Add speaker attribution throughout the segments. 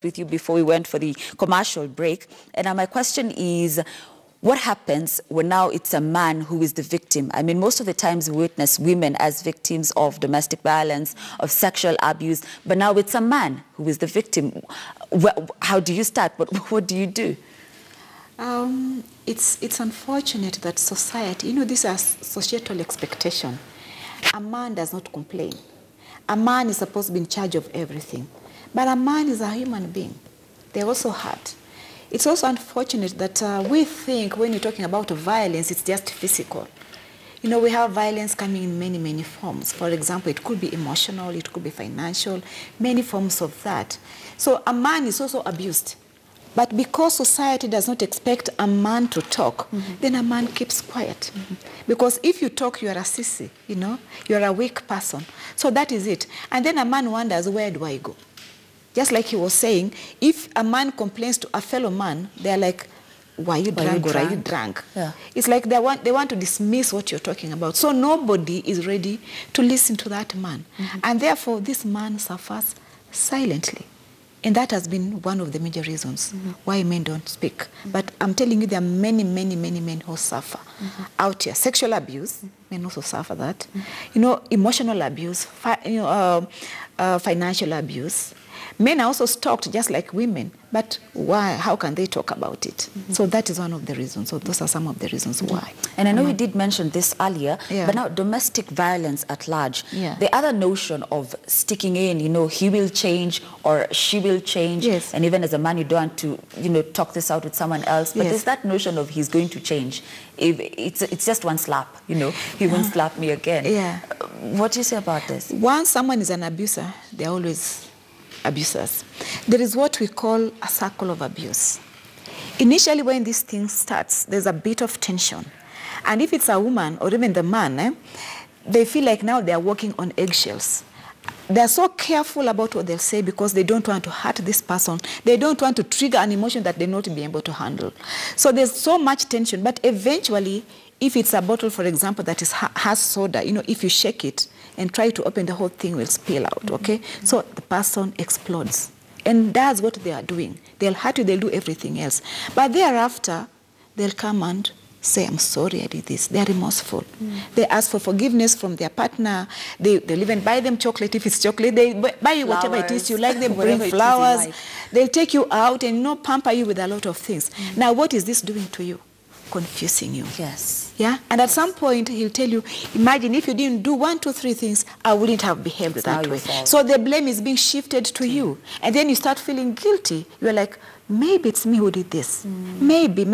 Speaker 1: with you before we went for the commercial break. And now my question is, what happens when now it's a man who is the victim? I mean, most of the times we witness women as victims of domestic violence, of sexual abuse, but now it's a man who is the victim. How do you start? What do you do?
Speaker 2: It's unfortunate that society, this is societal expectation. A man does not complain. A man is supposed to be in charge of everything. But a man is a human being. They're also hurt. It's also unfortunate that we think when you're talking about violence, it's just physical. We have violence coming in many, many forms. For example, it could be emotional, it could be financial, many forms of that. So a man is also abused. But because society does not expect a man to talk, then a man keeps quiet. Because if you talk, you are a sissy, you're a weak person. So that is it. And then a man wonders, where do I go? Just like he was saying, if a man complains to a fellow man, they're like, why are you drunk or are you drunk? Yeah. It's like they want to dismiss what you're talking about. So nobody is ready to listen to that man. And therefore, this man suffers silently. And that has been one of the major reasons why men don't speak. But I'm telling you, there are many, many, many men who suffer out here. Sexual abuse, men also suffer that. Emotional abuse, financial abuse. Men are also stalked just like women, but why? How can they talk about it? So that is one of the reasons. So those are some of the reasons why.
Speaker 1: And I know you did mention this earlier, but now domestic violence at large, the other notion of sticking in, he will change or she will change, and even as a man you don't want to, talk this out with someone else, but there's that notion of he's going to change. If it's just one slap, he won't slap me again. What do you say about this?
Speaker 2: Once someone is an abuser, they're always abusers. There is what we call a circle of abuse. Initially, when this thing starts, there's a bit of tension. And if it's a woman or even the man, they feel like now they're walking on eggshells. They're so careful about what they'll say because they don't want to hurt this person. They don't want to trigger an emotion that they're not be able to handle. So there's so much tension. But eventually, if it's a bottle, for example, that has soda, if you shake it and try to open, the whole thing will spill out, okay? So the person explodes. And that's what they are doing. They'll hurt you, they'll do everything else. But thereafter, they'll come and say, I'm sorry I did this. They're remorseful. They ask for forgiveness from their partner. They'll even buy them chocolate if it's chocolate. They buy you whatever it is you like. They bring flowers. They'll take you out and pamper you with a lot of things. Now, what is this doing to you? Confusing you.
Speaker 1: Yes.
Speaker 2: Yeah? And at some point, he'll tell you, imagine if you didn't do 1, 2, 3 things, I wouldn't have behaved that way. So the blame is being shifted to you. And then you start feeling guilty. You're like, maybe it's me who did this. Maybe,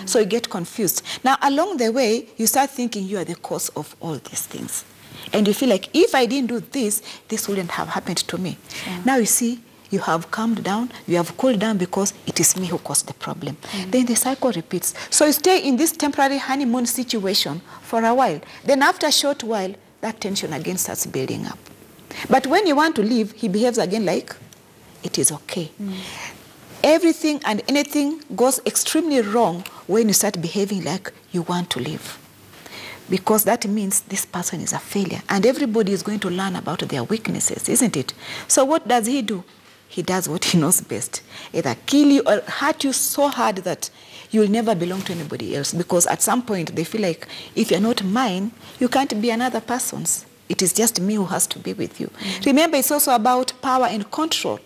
Speaker 2: So you get confused. Now, along the way, you start thinking you are the cause of all these things. And you feel like, if I didn't do this, this wouldn't have happened to me. Now you see, you have calmed down, you have cooled down because it is me who caused the problem. Then the cycle repeats. So you stay in this temporary honeymoon situation for a while. Then after a short while, that tension again starts building up. But when you want to leave, he behaves again like it is okay. Everything and anything goes extremely wrong when you start behaving like you want to leave. Because that means this person is a failure. And everybody is going to learn about their weaknesses, isn't it? So what does he do? He does what he knows best. Either kill you or hurt you so hard that you will never belong to anybody else. Because at some point, they feel like, if you're not mine, you can't be another person's. It is just me who has to be with you. Remember, it's also about power and control.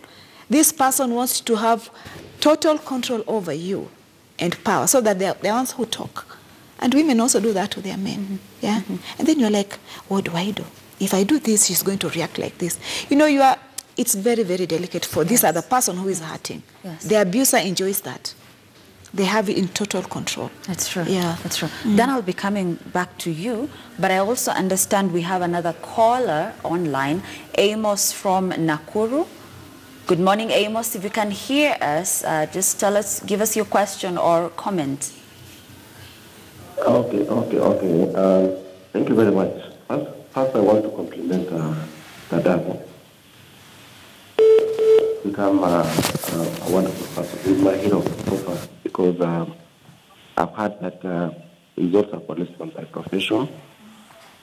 Speaker 2: This person wants to have total control over you and power, so that they're the ones who talk. And women also do that to their men. And then you're like, what do I do? If I do this, she's going to react like this. It's very, very delicate for this other person who is hurting. The abuser enjoys that. They have it in total control.
Speaker 1: That's true. Yeah, that's true. Then I'll be coming back to you, but I also understand we have another caller online, Amos from Nakuru. Good morning, Amos. If you can hear us, just give us your question or comment.
Speaker 3: Okay. Thank you very much. First I want to compliment Dada. Become a wonderful person. He's my hero so far because I've heard that he's also a policeman by profession.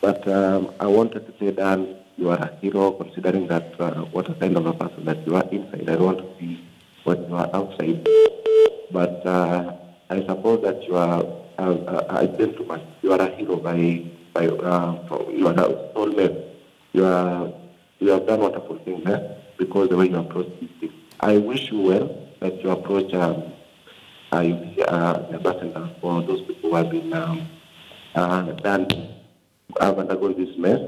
Speaker 3: But I wanted to say, Dan, you are a hero considering that what a kind of a person that you are inside. I don't want to be when you are outside. But I suppose that you are a gentleman. You are a hero you are a soulmate. You have done wonderful things because the way you approach these things. I wish you well that you approach the ambassador for those people who have been have undergone this mess.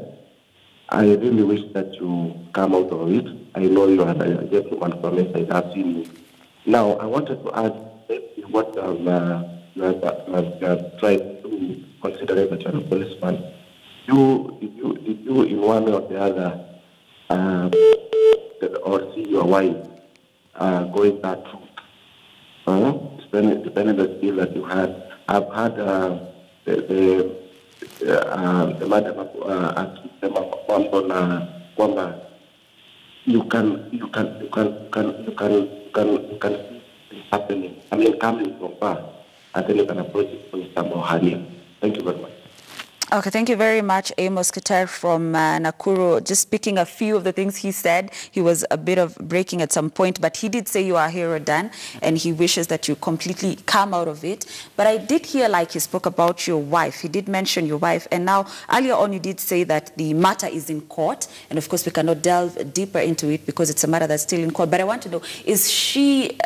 Speaker 3: I really wish that you come out of it. I know you are a gentleman from inside. I've seen you. Now, I wanted to add what you have tried to consider that you're a policeman. Did you in one way or the other, or see your wife going that route? Depending on the skill that you had. I've had the madam akisema kwamba you can see things happening. I mean, coming from far, and then you can approach it from somehow higher. Thank you very much.
Speaker 1: Okay, thank you very much, Amos Kitar from Nakuru. Just picking a few of the things he said. He was a bit of breaking at some point, but he did say you are a hero, Dan, and he wishes that you completely come out of it. But I did hear, like, he spoke about your wife. He did mention your wife, and now earlier on you did say that the matter is in court, and of course we cannot delve deeper into it because it's a matter that's still in court. But I want to know, is she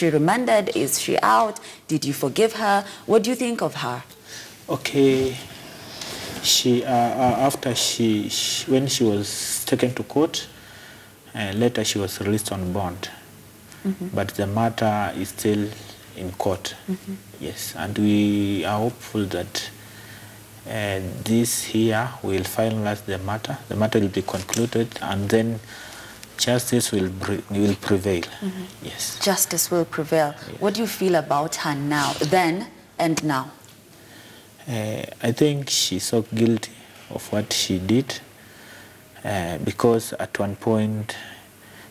Speaker 1: remanded? Is she out? Did you forgive her? What do you think of her?
Speaker 4: Okay. She when she was taken to court, later she was released on bond. But the matter is still in court. Yes, and we are hopeful that this here will finalize the matter. The matter will be concluded, and then justice will prevail. Yes,
Speaker 1: justice will prevail. Yes. What do you feel about her now, then and now?
Speaker 4: I think she's so guilty of what she did because at one point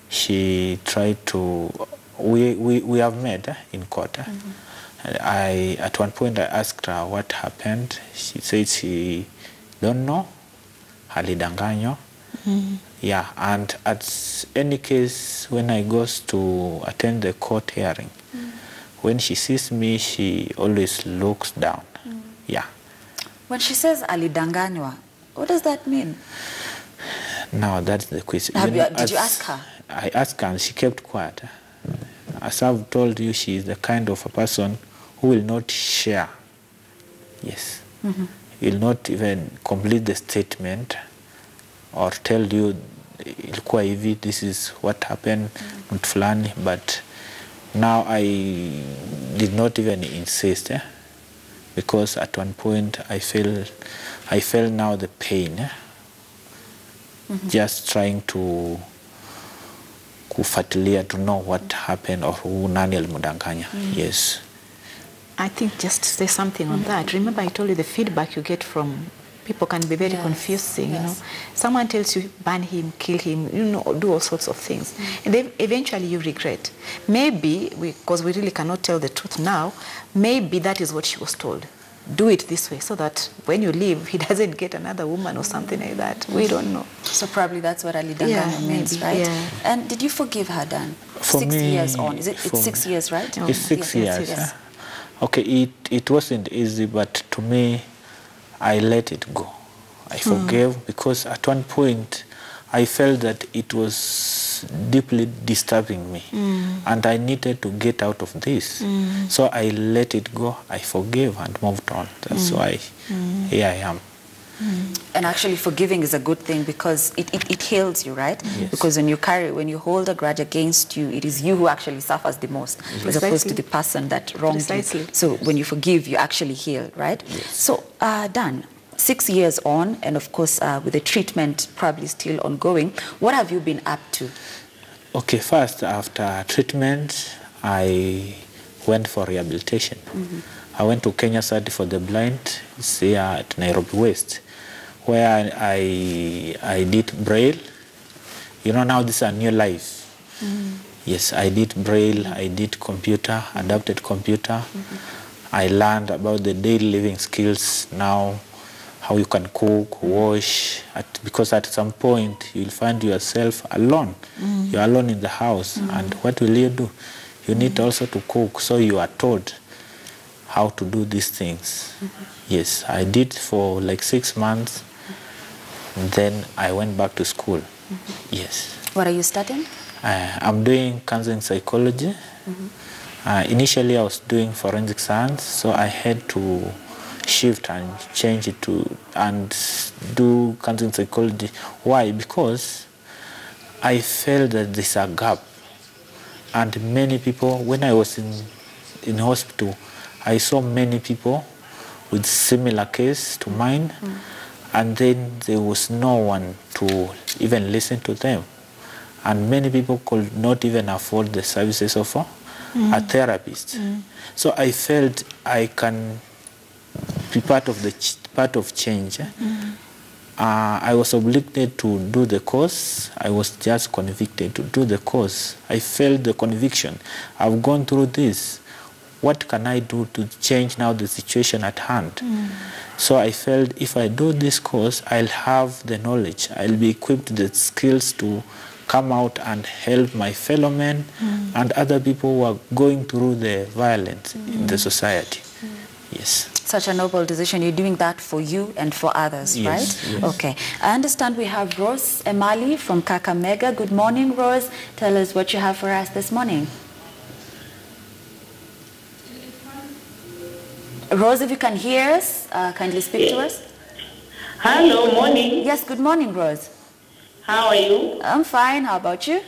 Speaker 4: she tried to, we have met in court. At one point I asked her what happened. She said she don't know, halidanganyo. Yeah, and at any case, when I goes to attend the court hearing, when she sees me, she always looks down. Yeah.
Speaker 1: When she says alidanganywa, what does that mean?
Speaker 4: Now that's the question.
Speaker 1: Did you ask her?
Speaker 4: I asked her and she kept quiet. As I've told you, she is the kind of a person who will not share. Yes. Will not even complete the statement or tell you, ilikuwa hivi, this is what happened, fulani. But now I did not even insist. Because at one point I felt now the pain, just trying to kufuatilia to know what happened or who nani alimdanganya. Yes.
Speaker 2: I think just to say something on that. Remember, I told you the feedback you get from people can be very confusing. You know, someone tells you ban him, kill him, you know, do all sorts of things, and then eventually you regret. Maybe because we really cannot tell the truth now. Maybe that is what she was told. Do it this way so that when you leave, he doesn't get another woman or something like that. We don't know.
Speaker 1: So probably that's what alidanganya means, right?
Speaker 2: Yeah.
Speaker 1: And did you forgive her, Dan?
Speaker 4: For
Speaker 1: 6
Speaker 4: me,
Speaker 1: years on. It's 6 years, right?
Speaker 4: It's 6 years. Yes. Okay, it wasn't easy, but to me, I let it go. I forgave because at one point, I felt that it was deeply disturbing me and I needed to get out of this. So I let it go, I forgave and moved on. That's why here I am.
Speaker 1: And actually forgiving is a good thing because it heals you, right?
Speaker 4: Yes.
Speaker 1: Because when you hold a grudge against you, it is you who actually suffers the most as opposed to the person that wronged you. So when you forgive, you actually heal, right?
Speaker 4: Yes.
Speaker 1: So Dan, 6 years on, and of course with the treatment probably still ongoing, what have you been up to?
Speaker 4: Okay, first after treatment, I went for rehabilitation. I went to Kenya Society for the Blind, it's here at Nairobi West, where I did Braille. You know, now this is a new life. Yes, I did Braille, I did computer, adapted computer. I learned about the daily living skills now, how you can cook, wash, because at some point you'll find yourself alone. You're alone in the house, and what will you do? You need also to cook, so you are taught how to do these things. Yes, I did for like 6 months. Then I went back to school. Yes.
Speaker 1: What are you studying?
Speaker 4: I'm doing counseling psychology. Initially, I was doing forensic science, so I had to shift and change it to and do counseling psychology. Why? Because I felt that there's a gap, and many people, when I was in hospital, I saw many people with similar case to mine, and then there was no one to even listen to them, and many people could not even afford the services of a therapist. So I felt I can be part of change. I was obligated to do the course. I was just convicted to do the course. I felt the conviction. I've gone through this. What can I do to change now the situation at hand? So I felt if I do this course, I'll have the knowledge. I'll be equipped with the skills to come out and help my fellow men and other people who are going through the violence in the society. Yes.
Speaker 1: Such a noble decision. You're doing that for you and for others, right?
Speaker 4: Yes.
Speaker 1: Okay. I understand we have Rose Emali from Kakamega. Good morning, Rose. Tell us what you have for us this morning. Rose, if you can hear us, kindly speak to us.
Speaker 5: Hello, morning.
Speaker 1: Yes, good morning, Rose.
Speaker 5: How are you?
Speaker 1: I'm fine. How about you?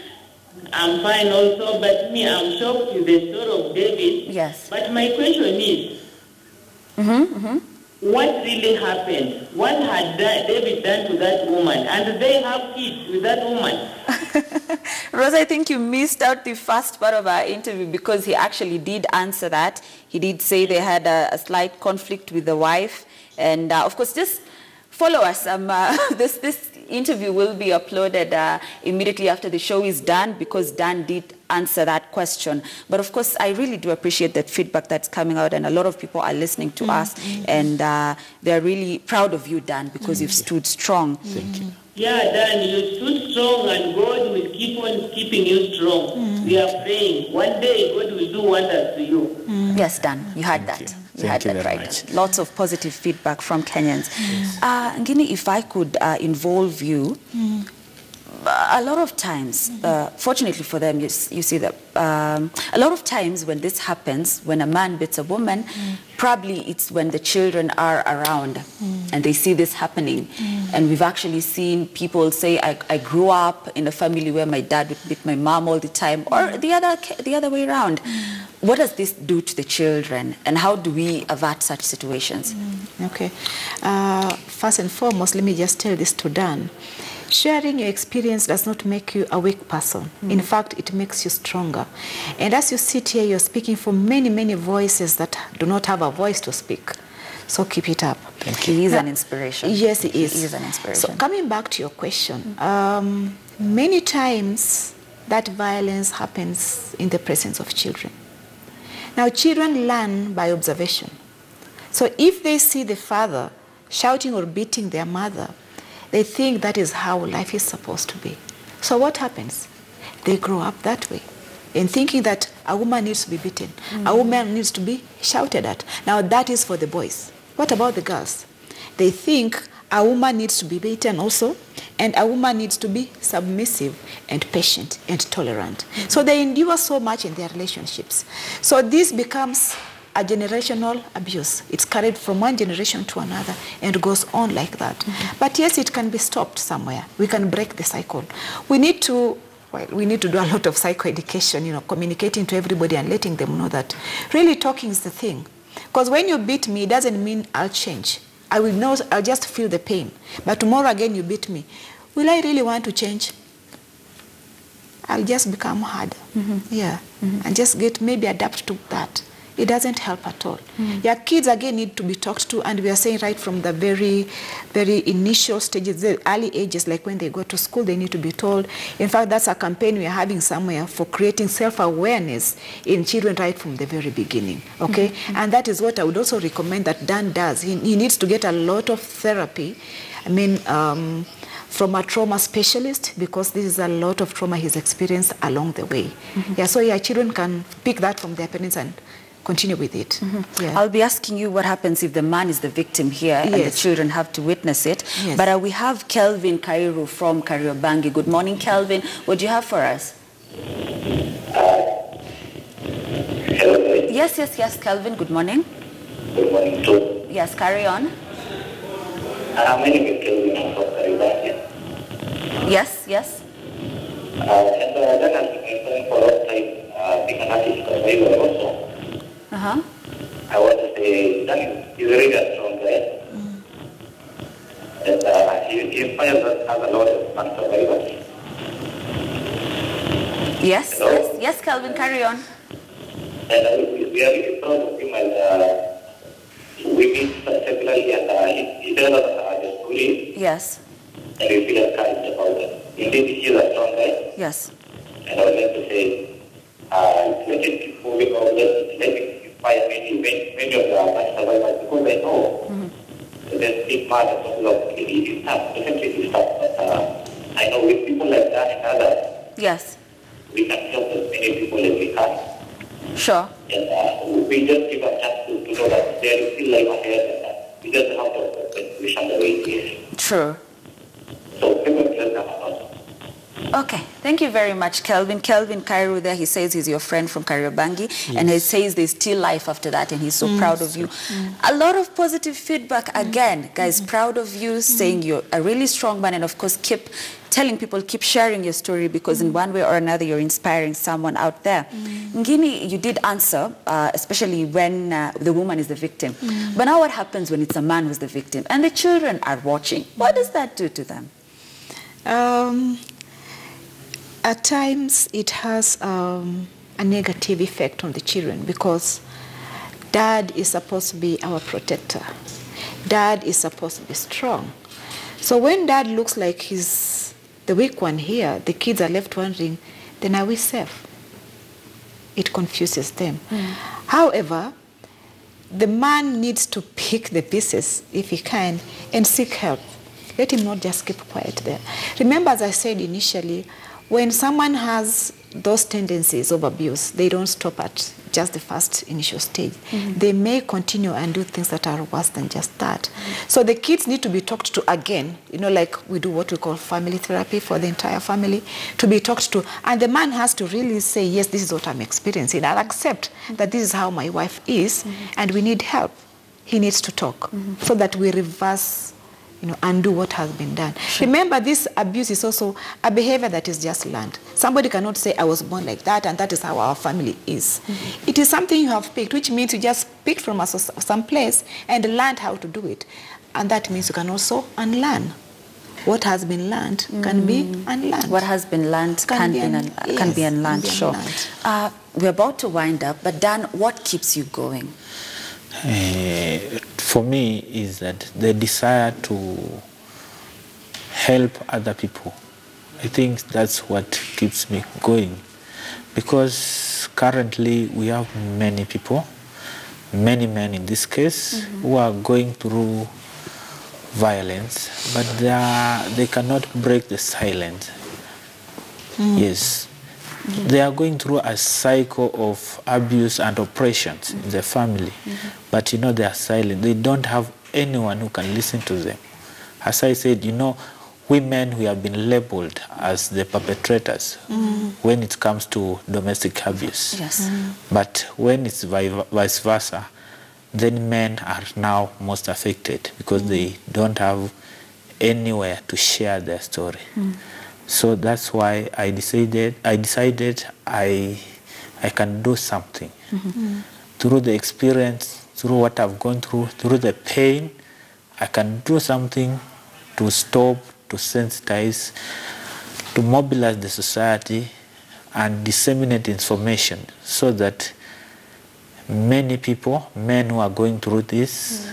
Speaker 5: I'm fine also, but me, I'm shocked with the story of David.
Speaker 1: Yes.
Speaker 5: But my question is, what really happened? What had David done to that woman? And they have kids with that woman.
Speaker 1: Rose, I think you missed out the first part of our interview because he actually did answer that. He did say they had a slight conflict with the wife. And of course, just follow us. This interview will be uploaded immediately after the show is done because Dan did answer that question. But of course, I really do appreciate that feedback that's coming out, and a lot of people are listening to us, and they're really proud of you, Dan, because you've stood strong.
Speaker 4: Thank you.
Speaker 5: Yeah, Dan, you stood strong, and God will keep on keeping you strong. We are praying. One day, God will do wonders to you.
Speaker 1: Yes, Dan, you had that. You had that right. Lots of positive feedback from Kenyans. Ngini, if I could involve you, a lot of times, fortunately for them, you see that a lot of times when this happens, when a man beats a woman, probably it's when the children are around and they see this happening. And we've actually seen people say, I grew up in a family where my dad would beat my mom all the time, or the other way around. What does this do to the children, and how do we avert such situations?
Speaker 2: Okay. First and foremost, let me just tell this to Dan. Sharing your experience does not make you a weak person. In fact, it makes you stronger. And as you sit here, you're speaking for many, many voices that do not have a voice to speak. So keep it up.
Speaker 1: Thank you. He is an inspiration.
Speaker 2: Yes, he is.
Speaker 1: He is an inspiration.
Speaker 2: So coming back to your question, many times that violence happens in the presence of children. Now, children learn by observation. So if they see the father shouting or beating their mother, they think that is how life is supposed to be. So what happens? They grow up that way, in thinking that a woman needs to be beaten, a woman needs to be shouted at. Now that is for the boys. What about the girls? They think a woman needs to be beaten also, and a woman needs to be submissive and patient and tolerant. So they endure so much in their relationships. So this becomes a generational abuse. It's carried from one generation to another and goes on like that. But yes, it can be stopped somewhere. We can break the cycle. We need to do a lot of psychoeducation, communicating to everybody and letting them know that really talking is the thing. Because when you beat me, it doesn't mean I'll change. I'll just feel the pain. But tomorrow again you beat me. Will I really want to change? I'll just become harder. And just maybe adapt to that. It doesn't help at all. Your kids, again, need to be talked to, and we are saying right from the very, very initial stages, the early ages, like when they go to school, they need to be told. In fact, that's a campaign we are having somewhere for creating self-awareness in children right from the very beginning, okay? And that is what I would also recommend that Dan does. He needs to get a lot of therapy. I mean, from a trauma specialist, because this is a lot of trauma he's experienced along the way. Yeah, so yeah, children can pick that from their parents and continue with it. Yeah.
Speaker 1: I'll be asking you what happens if the man is the victim here and the children have to witness it.
Speaker 2: Yes.
Speaker 1: But we have Kelvin Kairu from Kariobangi. Good morning, Kelvin. What do you have for us?
Speaker 6: Hello.
Speaker 1: Yes, Kelvin. Good morning.
Speaker 6: Good morning, too.
Speaker 1: Yes, carry on.
Speaker 6: My name is Kelvin from Kariobangi.
Speaker 1: Yes.
Speaker 6: And that has been happening for a long time. Being an artist survivor also. I want to say that he's really a strong guy. And he inspires us as a lot of fun survivors.
Speaker 1: Yes, Kelvin, carry on.
Speaker 6: And we are really proud of him, and we meet regularly, and he tells us the story.
Speaker 1: Yes.
Speaker 6: And we feel encouraged about it. Indeed, he is a strong guy.
Speaker 1: Yes.
Speaker 6: And I would like to say, let it keep moving on, let it inspire many of the survivors, because I know there's big part of it is tough, definitely it is tough, but I know with people like that and others,
Speaker 1: yes,
Speaker 6: we can help as many people as we can.
Speaker 1: Sure.
Speaker 6: And we just give a chance to know that there is still life ahead, and we just have to wish on the way it is.
Speaker 1: True.
Speaker 6: So people just have a
Speaker 1: Okay, thank you very much, Kelvin. Kelvin Kairu there, he says he's your friend from Kariobangi, and he says there's still life after that, and he's so proud of you. A lot of positive feedback again, guys, proud of you, saying you're a really strong man, and of course keep telling people, keep sharing your story, because in one way or another you're inspiring someone out there. Ngini, you did answer, especially when the woman is the victim. But now what happens when it's a man who's the victim, and the children are watching? What does that do to them?
Speaker 2: At times, it has a negative effect on the children, because dad is supposed to be our protector. Dad is supposed to be strong. So when dad looks like he's the weak one here, the kids are left wondering, then are we safe? It confuses them. However, the man needs to pick the pieces, if he can, and seek help. Let him not just keep quiet there. Remember, as I said initially, when someone has those tendencies of abuse, they don't stop at just the first initial stage. They may continue and do things that are worse than just that. So the kids need to be talked to again, you know, like we do what we call family therapy for the entire family, to be talked to. And the man has to really say, yes, this is what I'm experiencing. I'll accept that this is how my wife is, and we need help. He needs to talk so that we reverse, you know, undo what has been done. Remember, this abuse is also a behavior that is just learned. Somebody cannot say, I was born like that, and that is how our family is. It is something you have picked, which means you just picked from some place and learned how to do it. And that means you can also unlearn. What has been learned can be unlearned.
Speaker 1: What has been learned can be unlearned, sure. We're about to wind up, but Dan, what keeps you going?
Speaker 4: For me is that the desire to help other people. I think that's what keeps me going, because currently we have many people, many men in this case, who are going through violence, but they cannot break the silence. Yes. They are going through a cycle of abuse and oppressions in the family, but you know they are silent. They don't have anyone who can listen to them. As I said, you know, women, we have been labeled as the perpetrators when it comes to domestic abuse.
Speaker 1: Yes.
Speaker 4: But when it's vice versa, then men are now most affected, because they don't have anywhere to share their story. So that's why I decided I can do something. Through the experience, through what I've gone through the pain, I can do something to stop, to sensitize, to mobilize the society and disseminate information, so that many people, men who are going through this,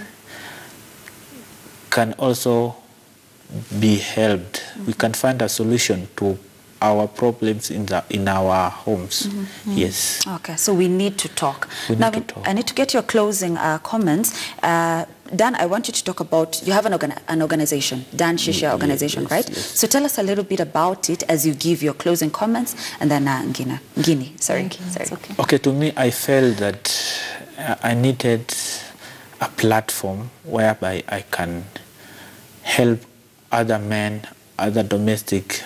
Speaker 4: can also be helped. We can find a solution to our problems in our homes. Yes.
Speaker 1: Okay, so we need to talk.
Speaker 4: We
Speaker 1: Now,
Speaker 4: need to talk.
Speaker 1: I need to get your closing comments. Dan, I want you to talk about, you have an organization, Dan Shisha organization,
Speaker 4: yes,
Speaker 1: right?
Speaker 4: Yes.
Speaker 1: So tell us a little bit about it as you give your closing comments, and then Ngini, sorry.
Speaker 2: It's okay.
Speaker 4: Okay, to me, I felt that I needed a platform whereby I can help other men, other domestic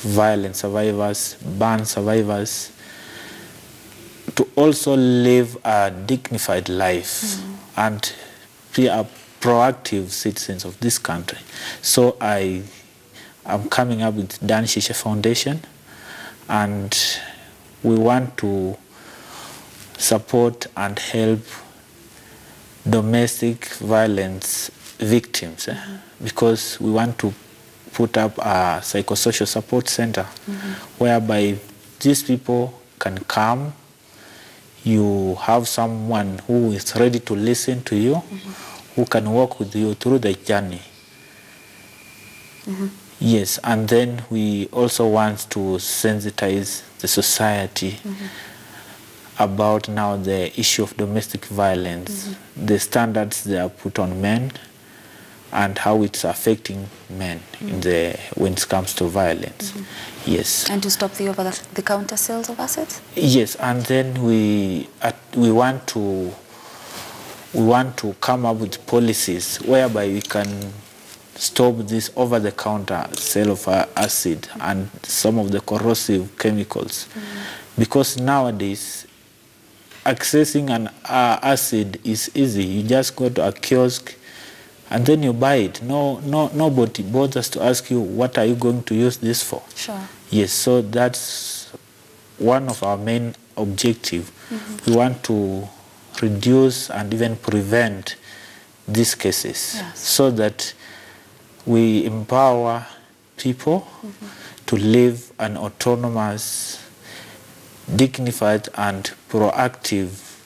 Speaker 4: violence survivors, burn survivors, to also live a dignified life and be a proactive citizens of this country. So I am coming up with Dan Shisha Foundation, and we want to support and help domestic violence victims, because we want to put up a psychosocial support center whereby these people can come. You have someone who is ready to listen to you, who can walk with you through the journey. Yes, and then we also want to sensitize the society about now the issue of domestic violence, the standards that are put on men, and how it's affecting men when it comes to violence. Yes.
Speaker 1: And to stop the over-the-counter sales of assets?
Speaker 4: Yes, and then we want to come up with policies whereby we can stop this over-the-counter sale of acid and some of the corrosive chemicals, because nowadays accessing an acid is easy. You just go to a kiosk and then you buy it. Nobody bothers to ask you, what are you going to use this for?
Speaker 1: Sure.
Speaker 4: Yes, so that's one of our main objectives. We want to reduce and even prevent these cases, so that we empower people to live an autonomous, dignified and proactive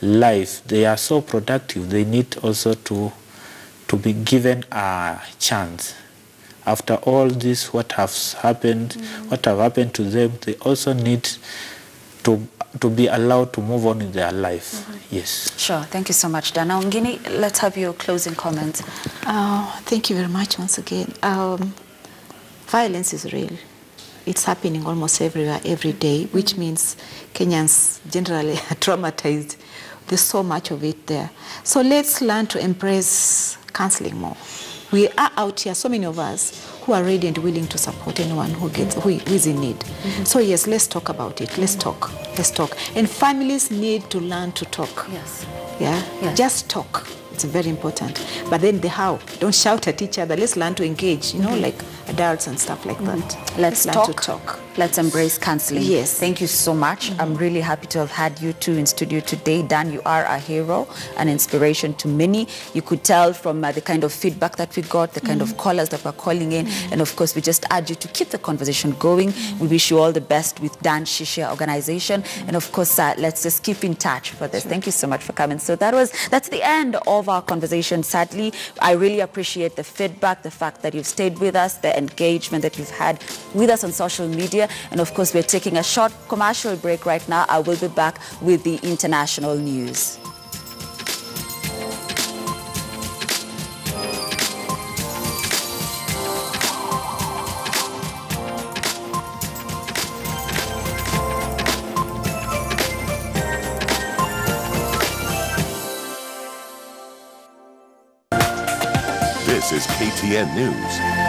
Speaker 4: life. They are so productive, they need also to be given a chance. After all this, what have happened to them, they also need to be allowed to move on in their life. Yes.
Speaker 1: Sure, thank you so much, Dana. Ngini, let's have your closing comments.
Speaker 2: Thank you very much once again. Violence is real. It's happening almost everywhere, every day, which means Kenyans generally are traumatized. There's so much of it there. So let's learn to embrace counseling more. We are out here, so many of us, who are ready and willing to support anyone who is in need. So yes, let's talk about it. Let's talk. And families need to learn to talk.
Speaker 1: Yes.
Speaker 2: Yeah? Yes. Just talk. It's very important. But then the how. Don't shout at each other. Let's learn to engage, like adults and stuff like that.
Speaker 1: Let's learn to talk. Let's embrace counseling.
Speaker 2: Yes.
Speaker 1: Thank you so much. I'm really happy to have had you two in studio today. Dan, you are a hero, an inspiration to many. You could tell from the kind of feedback that we got, the kind of callers that were calling in. And of course, we just urge you to keep the conversation going. We wish you all the best with Dan Shisha organization. And of course, let's just keep in touch for this. Thank you so much for coming. So that's the end of our conversation. Sadly, I really appreciate the feedback, the fact that you've stayed with us, the engagement that you've had with us on social media. And of course, we're taking a short commercial break right now. I will be back with the international news.
Speaker 7: This is KTN News.